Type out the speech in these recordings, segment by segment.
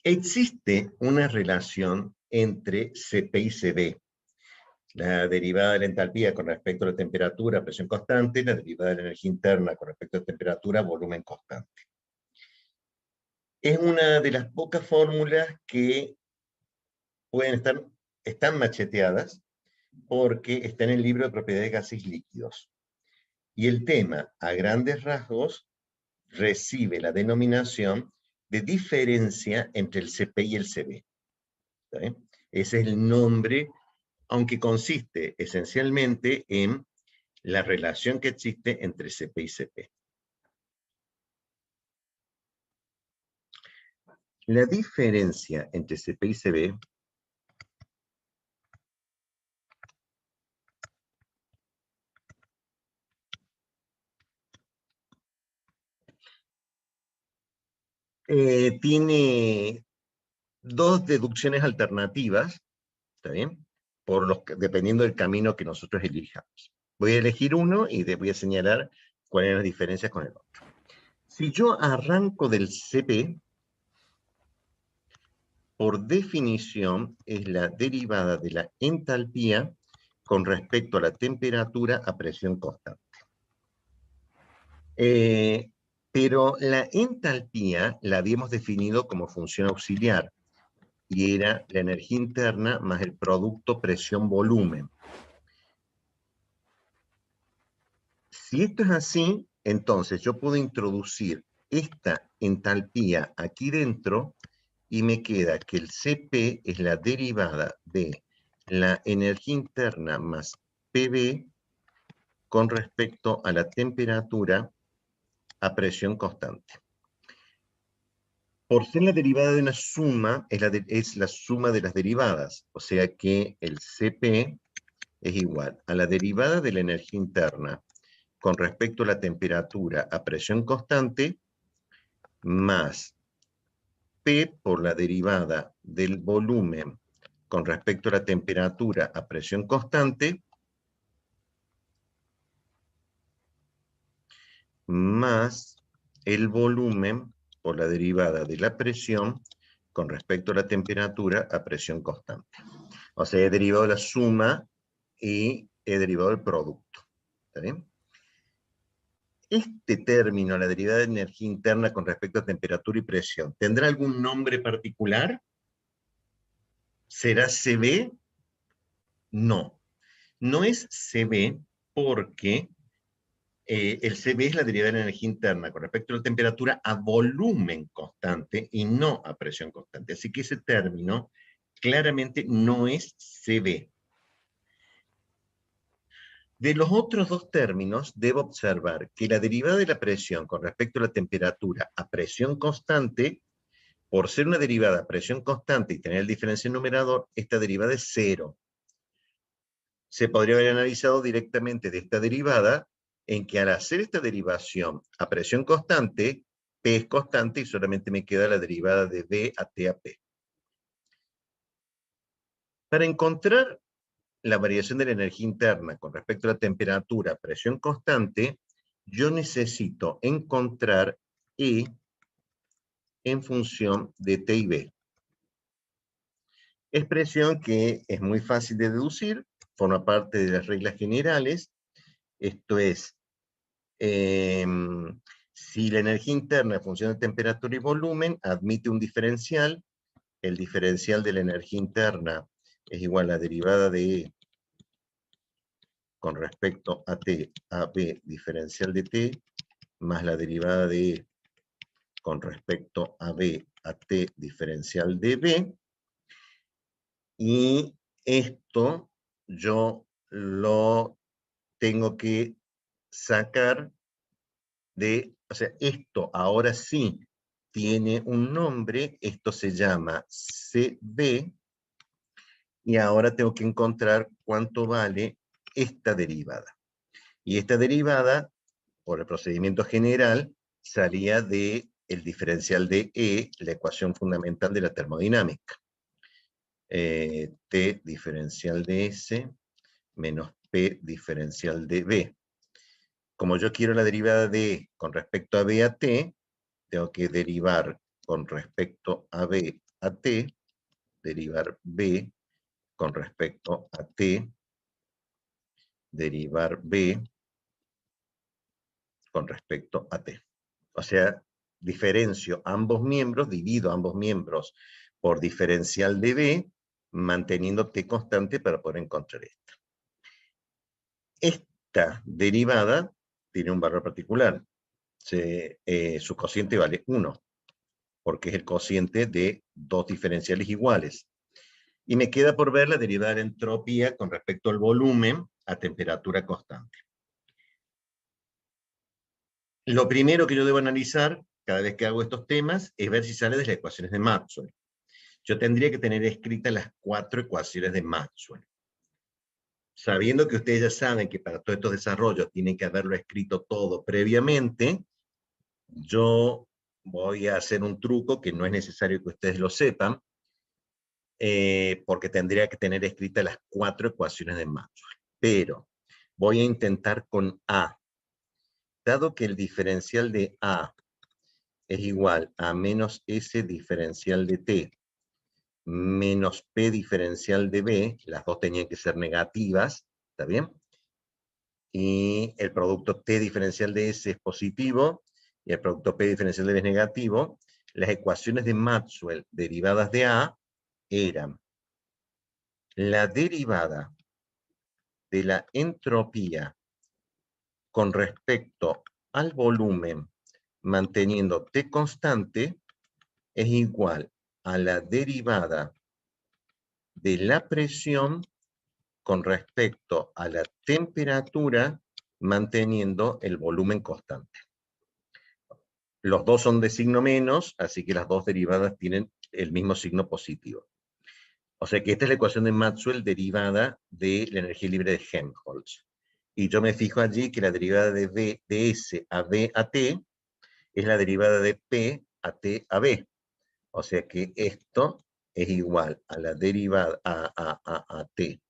Existe una relación entre Cp y Cv. La derivada de la entalpía con respecto a la temperatura, presión constante, la derivada de la energía interna con respecto a temperatura, volumen constante. Es una de las pocas fórmulas que están macheteadas porque está en el libro de propiedades de gases líquidos. Y el tema, a grandes rasgos, recibe la denominación de diferencia entre el Cp y el Cv. Ese es el nombre, aunque consiste esencialmente en la relación que existe entre Cp y Cp. La diferencia entre Cp y Cv tiene dos deducciones alternativas, ¿está bien? Dependiendo del camino que nosotros elijamos. Voy a elegir uno y voy a señalar cuáles son las diferencias con el otro. Si yo arranco del Cp, por definición es la derivada de la entalpía con respecto a la temperatura a presión constante. Pero la entalpía la habíamos definido como función auxiliar, y era la energía interna más el producto presión-volumen. Si esto es así, entonces yo puedo introducir esta entalpía aquí dentro y me queda que el Cp es la derivada de la energía interna más Pv con respecto a la temperatura a presión constante. Por ser la derivada de una suma, es la suma de las derivadas, o sea que el Cp es igual a la derivada de la energía interna con respecto a la temperatura a presión constante más P por la derivada del volumen con respecto a la temperatura a presión constante más el volumen por la derivada de la presión con respecto a la temperatura a presión constante. O sea, he derivado la suma y he derivado el producto. ¿Está bien? Este término, la derivada de energía interna con respecto a temperatura y presión, ¿tendrá algún nombre particular? ¿Será Cv? No. No es Cv porque el Cv es la derivada de la energía interna con respecto a la temperatura a volumen constante y no a presión constante. Así que ese término claramente no es Cv. De los otros dos términos, debo observar que la derivada de la presión con respecto a la temperatura a presión constante, por ser una derivada a presión constante y tener el diferencial numerador, esta derivada es cero. Se podría haber analizado directamente de esta derivada, en que al hacer esta derivación a presión constante, P es constante y solamente me queda la derivada de B a T a P. Para encontrar la variación de la energía interna con respecto a la temperatura a presión constante, yo necesito encontrar E en función de T y B. Expresión que es muy fácil de deducir, forma parte de las reglas generales. Esto es, si la energía interna en función de temperatura y volumen admite un diferencial, el diferencial de la energía interna es igual a la derivada de E con respecto a T, a B diferencial de T, más la derivada de E con respecto a B a T diferencial de B, y esto yo lo tengo que sacar o sea, esto ahora sí tiene un nombre, esto se llama CB, y ahora tengo que encontrar cuánto vale esta derivada. Y esta derivada, por el procedimiento general, salía del diferencial de E, la ecuación fundamental de la termodinámica. T diferencial de S menos P diferencial de B. Como yo quiero la derivada de E con respecto a B a T, tengo que derivar con respecto a B a t, derivar b con respecto a t, derivar b con respecto a t. O sea, diferencio ambos miembros, divido ambos miembros por diferencial de b, manteniendo t constante para poder encontrar esta. Esta derivada tiene un valor particular. Su cociente vale 1, porque es el cociente de dos diferenciales iguales. Y me queda por ver la derivada de la entropía con respecto al volumen a temperatura constante. Lo primero que yo debo analizar cada vez que hago estos temas es ver si sale de las ecuaciones de Maxwell. Yo tendría que tener escritas las 4 ecuaciones de Maxwell. Sabiendo que ustedes ya saben que para todos estos desarrollos tienen que haberlo escrito todo previamente, yo voy a hacer un truco que no es necesario que ustedes lo sepan, porque tendría que tener escritas las 4 ecuaciones de Maxwell. Pero voy a intentar con A. Dado que el diferencial de A es igual a menos S diferencial de T menos P diferencial de B, las dos tenían que ser negativas, ¿está bien? Y el producto T diferencial de S es positivo, y el producto P diferencial de B es negativo. Las ecuaciones de Maxwell derivadas de A eran la derivada de la entropía con respecto al volumen manteniendo T constante es igual a la derivada de la presión con respecto a la temperatura manteniendo el volumen constante. Los dos son de signo menos, así que las dos derivadas tienen el mismo signo positivo. O sea que esta es la ecuación de Maxwell derivada de la energía libre de Helmholtz. Y yo me fijo allí que la derivada de S a B a T es la derivada de P a T a B. O sea que esto es igual a la derivada a T.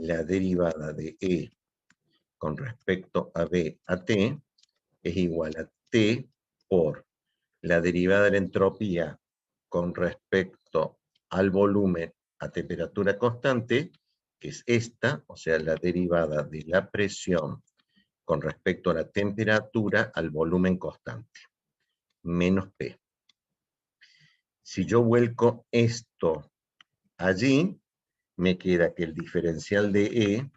La derivada de E con respecto a B a T es igual a T por la derivada de la entropía con respecto al volumen a temperatura constante, que es esta, o sea, la derivada de la presión con respecto a la temperatura al volumen constante, menos P. Si yo vuelco esto allí, me queda que el diferencial de E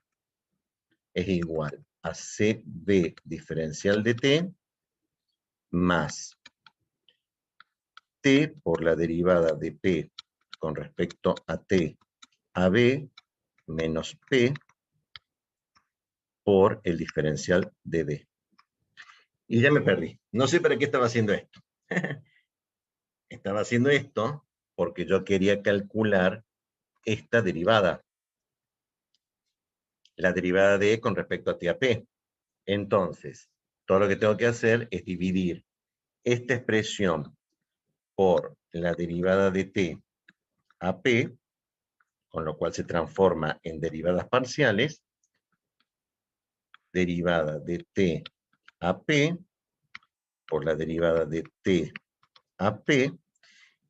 es igual a CB diferencial de T más T por la derivada de P con respecto a T a B menos P por el diferencial de B. Y ya me perdí. No sé para qué estaba haciendo esto. Estaba haciendo esto porque yo quería calcular esta derivada. La derivada de E con respecto a T a P. Entonces, todo lo que tengo que hacer es dividir esta expresión por la derivada de T a P, con lo cual se transforma en derivadas parciales, derivada de T a P, por la derivada de T a P,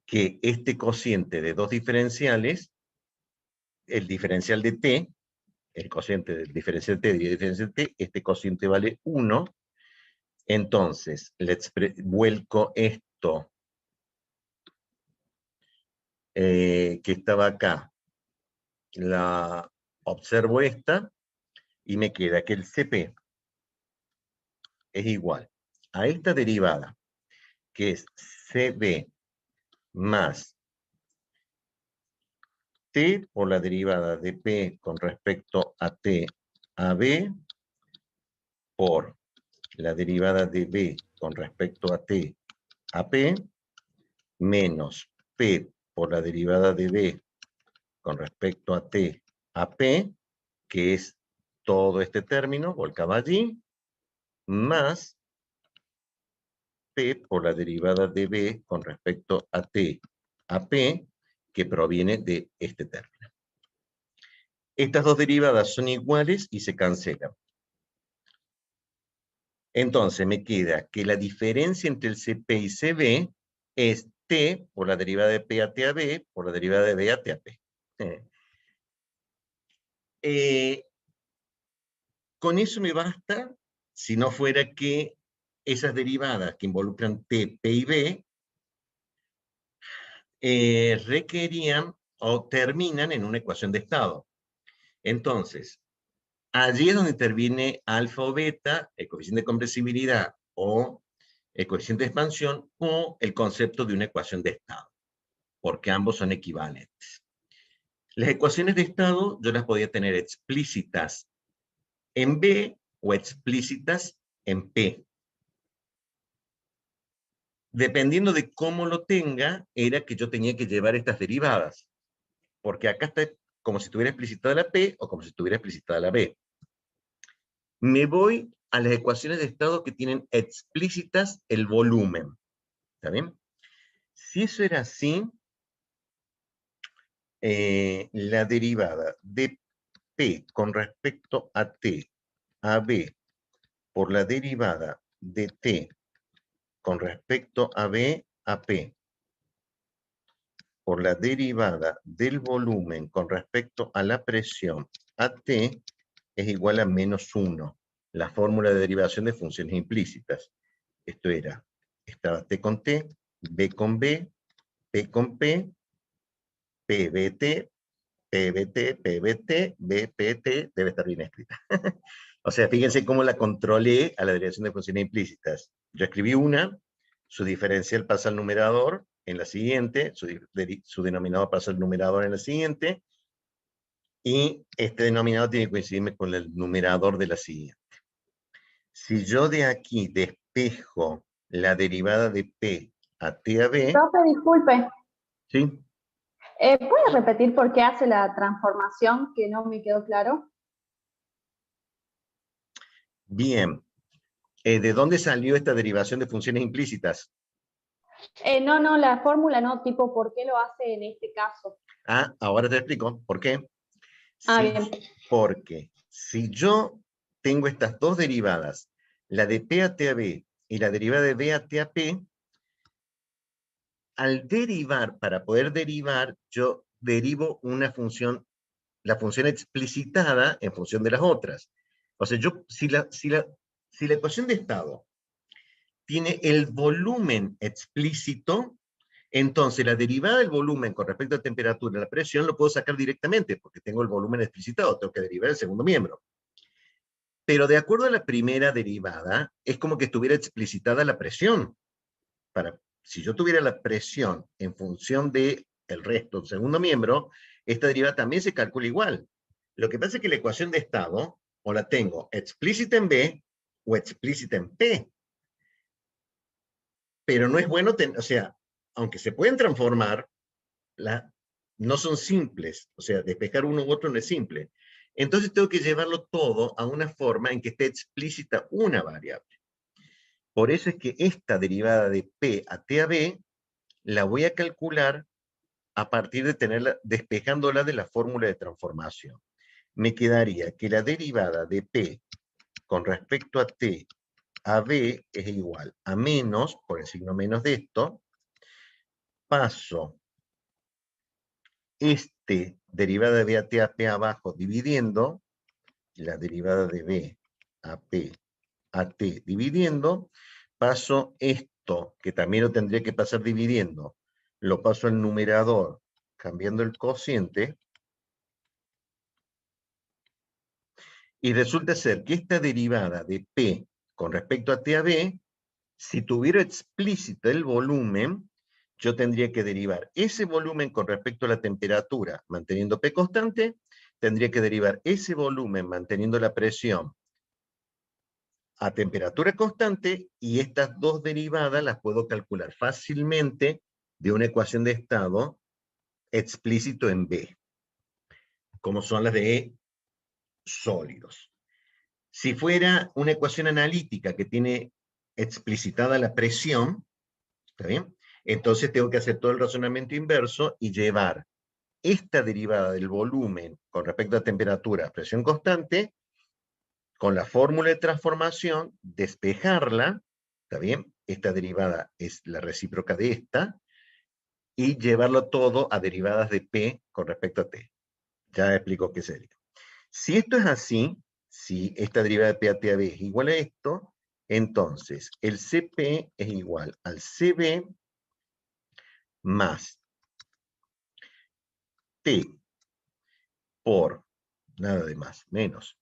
que este cociente de dos diferenciales, el diferencial de T, el cociente del diferencial T y el diferencial T, este cociente vale 1, entonces vuelco esto que estaba acá, la observo esta, y me queda que el CP es igual a esta derivada, que es CB más T por la derivada de P con respecto a T a B por la derivada de B con respecto a T a P menos P por la derivada de B con respecto a T a P, que es todo este término, volcaba allí, más P por la derivada de B con respecto a T a P, que proviene de este término. Estas dos derivadas son iguales y se cancelan. Entonces me queda que la diferencia entre el CP y CB es T por la derivada de P a T a B por la derivada de B a T a P. Con eso me basta, si no fuera que esas derivadas que involucran T, P y B requerían o terminan en una ecuación de estado. Entonces, allí es donde interviene alfa o beta, el coeficiente de compresibilidad o el coeficiente de expansión o el concepto de una ecuación de estado, porque ambos son equivalentes. Las ecuaciones de estado yo las podía tener explícitas en B o explícitas en P. Dependiendo de cómo lo tenga, era que yo tenía que llevar estas derivadas, porque acá está como si estuviera explicitada la P o como si estuviera explicitada la B. Me voy a las ecuaciones de estado que tienen explícitas el volumen. ¿Está bien? Si eso era así, la derivada de P con respecto a T a B por la derivada de T con respecto a B a P por la derivada del volumen con respecto a la presión a T es igual a -1. La fórmula de derivación de funciones implícitas. Esto era, estaba T con T, B con B, P con P, PBT, PBT, PBT, BPT, debe estar bien escrita. O sea, fíjense cómo la controlé a la derivación de funciones implícitas. Yo escribí una, su diferencial pasa al numerador en la siguiente, su denominador pasa al numerador en la siguiente, y este denominador tiene que coincidirme con el numerador de la siguiente. Si yo de aquí despejo la derivada de P a T a B... Profe, disculpe. ¿Sí? ¿Puede repetir por qué hace la transformación que no me quedó claro? Bien. ¿De dónde salió esta derivación de funciones implícitas? No, la fórmula no, tipo, ¿por qué lo hace en este caso? Ah, ahora te explico. ¿Por qué? Bien. Porque si yo tengo estas dos derivadas, la de P a T a B y la derivada de B a T a P, al derivar, para poder derivar, yo derivo una función, la función explicitada en función de las otras. O sea, si la ecuación de estado tiene el volumen explícito, entonces la derivada del volumen con respecto a temperatura y la presión lo puedo sacar directamente, porque tengo el volumen explicitado, tengo que derivar el segundo miembro. Pero de acuerdo a la primera derivada, es como que estuviera explicitada la presión. Si yo tuviera la presión en función del resto del segundo miembro, esta derivada también se calcula igual. Lo que pasa es que la ecuación de estado, o la tengo explícita en B o explícita en P. Pero no es bueno, o sea, aunque se pueden transformar, no son simples. O sea, despejar uno u otro no es simple. Entonces tengo que llevarlo todo a una forma en que esté explícita una variable. Por eso es que esta derivada de P a T a B la voy a calcular a partir de tenerla, despejándola de la fórmula de transformación. Me quedaría que la derivada de P con respecto a T a B es igual a menos, por el signo menos de esto, paso derivada de B a T a P abajo dividiendo, la derivada de B a P a T dividiendo, paso esto, que también lo tendría que pasar dividiendo, lo paso al numerador, cambiando el cociente, y resulta ser que esta derivada de P con respecto a T a B, si tuviera explícito el volumen, yo tendría que derivar ese volumen con respecto a la temperatura, manteniendo P constante, tendría que derivar ese volumen manteniendo la presión a temperatura constante, y estas dos derivadas las puedo calcular fácilmente de una ecuación de estado explícito en B, como son las de sólidos. Si fuera una ecuación analítica que tiene explicitada la presión, ¿está bien? Entonces tengo que hacer todo el razonamiento inverso y llevar esta derivada del volumen con respecto a temperatura, presión constante, con la fórmula de transformación, despejarla, ¿está bien? Esta derivada es la recíproca de esta, y llevarlo todo a derivadas de P con respecto a T. Ya explico qué sería. Si esto es así, si esta derivada de P a T a B es igual a esto, entonces el CP es igual al CB más T por, nada de más, menos.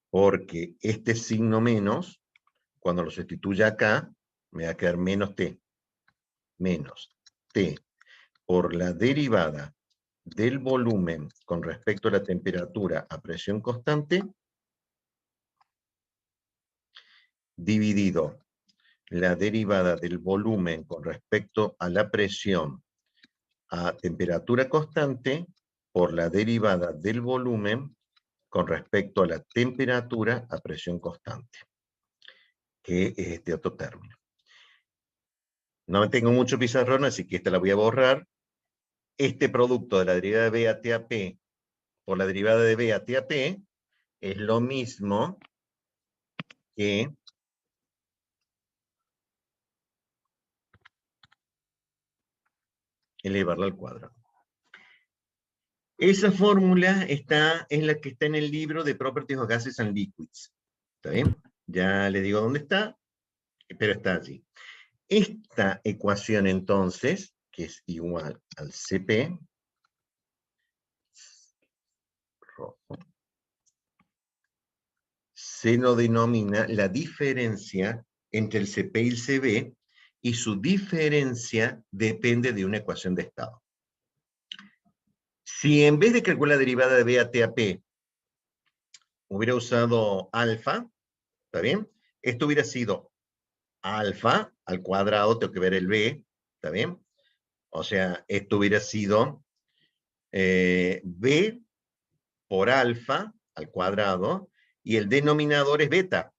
Porque este signo menos, cuando lo sustituya acá, me va a quedar menos T. Menos T por la derivada del volumen con respecto a la temperatura a presión constante, dividido la derivada del volumen con respecto a la presión a temperatura constante por la derivada del volumen con respecto a la temperatura a presión constante, que es este otro término. No tengo mucho pizarrón, así que esta la voy a borrar. Este producto de la derivada de B a T a P por la derivada de B a T a P es lo mismo que elevarla al cuadrado. Esa fórmula es la que está en el libro de Properties of Gases and Liquids. ¿Está bien? Ya le digo dónde está, pero está allí. Esta ecuación entonces, que es igual al CP, rojo, se lo denomina la diferencia entre el CP y el CB, y su diferencia depende de una ecuación de estado. Si en vez de calcular la derivada de B a T a P, hubiera usado alfa, ¿está bien? Esto hubiera sido alfa al cuadrado, tengo que ver el B, ¿está bien? O sea, esto hubiera sido B por alfa al cuadrado, y el denominador es beta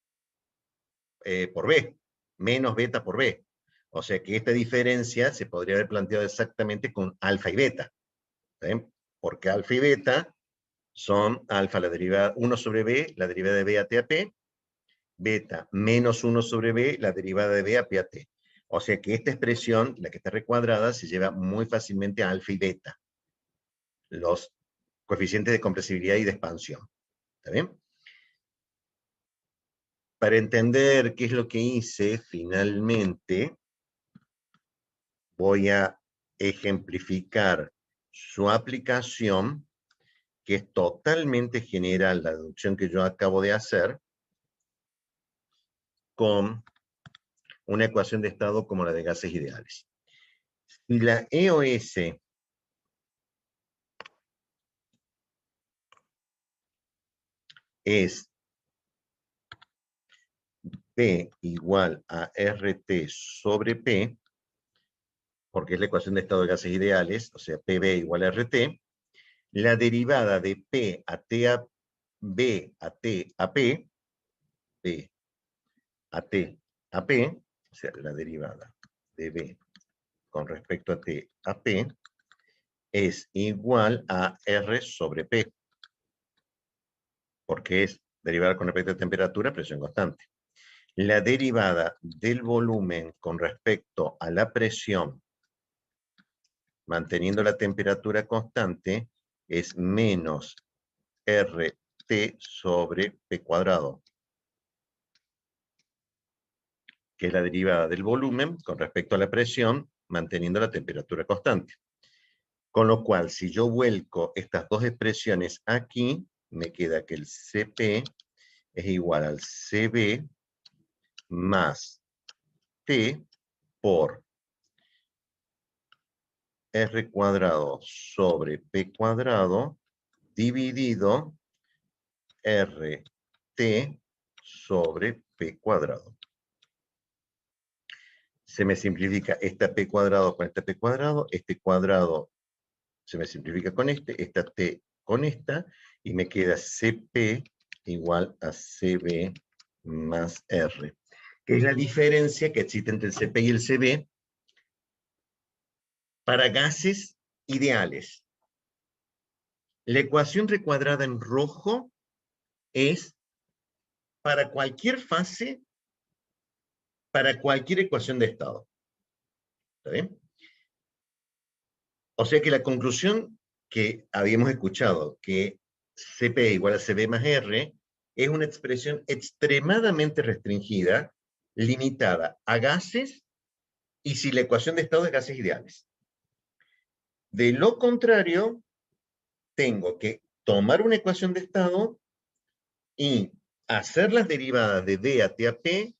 por B, menos beta por B. O sea que esta diferencia se podría haber planteado exactamente con alfa y beta. ¿Sí? Porque alfa y beta son alfa la derivada 1 sobre B, la derivada de B a T a P, beta menos 1 sobre B, la derivada de B a P a T. O sea que esta expresión, la que está recuadrada, se lleva muy fácilmente a alfa y beta, los coeficientes de compresibilidad y de expansión. ¿Está bien? Para entender qué es lo que hice, finalmente voy a ejemplificar su aplicación, que es totalmente general, la deducción que yo acabo de hacer, con una ecuación de estado como la de gases ideales. Si la EOS es P igual a RT sobre P, porque es la ecuación de estado de gases ideales, o sea, PB igual a RT, la derivada de P a T a B a T a P, B a T a P, o sea, la derivada de B con respecto a T a P, es igual a R sobre P, porque es derivada con respecto a temperatura, presión constante. La derivada del volumen con respecto a la presión, manteniendo la temperatura constante, es menos RT sobre P cuadrado, que es la derivada del volumen con respecto a la presión, manteniendo la temperatura constante. Con lo cual, si yo vuelco estas dos expresiones aquí, me queda que el CP es igual al CB más T por R cuadrado sobre P cuadrado dividido RT sobre P cuadrado. Se me simplifica esta P cuadrado con esta P cuadrado, este cuadrado se me simplifica con esta T con esta, y me queda CP igual a CB más R. que es la diferencia que existe entre el Cp y el Cv para gases ideales. La ecuación recuadrada en rojo es para cualquier fase, para cualquier ecuación de estado. ¿Está bien? O sea que la conclusión que habíamos escuchado, que Cp igual a Cv más R, es una expresión extremadamente restringida, limitada a gases, y si la ecuación de estado es gases ideales. De lo contrario, tengo que tomar una ecuación de estado y hacer las derivadas de D a T a P,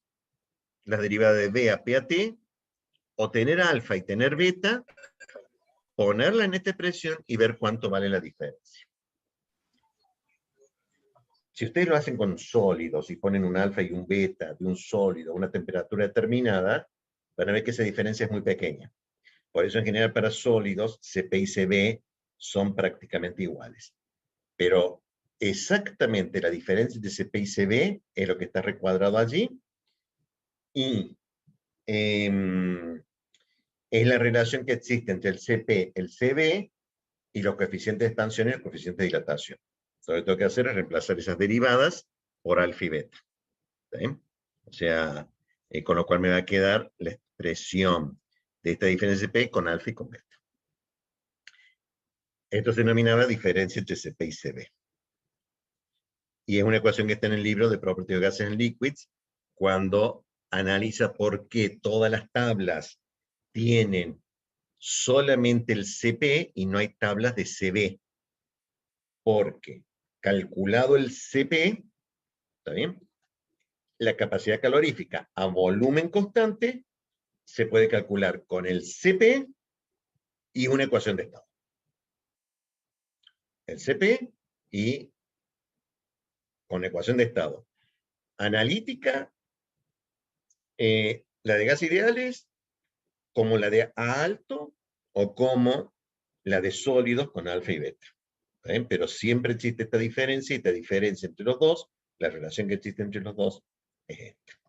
las derivadas de B a P a T, o tener alfa y tener beta, ponerla en esta expresión y ver cuánto vale la diferencia. Si ustedes lo hacen con sólidos y ponen un alfa y un beta de un sólido a una temperatura determinada, van a ver que esa diferencia es muy pequeña. Por eso en general para sólidos, Cp y Cv son prácticamente iguales. Pero exactamente la diferencia entre Cp y Cv es lo que está recuadrado allí, y es la relación que existe entre el Cp, el Cv, y los coeficientes de expansión y el coeficiente de dilatación. Lo que tengo que hacer es reemplazar esas derivadas por alfa y beta. ¿Sí? O sea, con lo cual me va a quedar la expresión de esta diferencia de P con alfa y con beta. Esto se denominaba diferencia entre Cp y Cv. Y es una ecuación que está en el libro de Properties of Gases and Liquids, cuando analiza por qué todas las tablas tienen solamente el Cp y no hay tablas de Cv. Porque calculado el Cp, ¿está bien? La capacidad calorífica a volumen constante se puede calcular con el Cp y una ecuación de estado. El Cp y con ecuación de estado. Analítica, la de gas ideales, como la de A alto o como la de sólidos con alfa y beta. Pero siempre existe esta diferencia, y esta diferencia entre los dos, la relación que existe entre los dos es esta.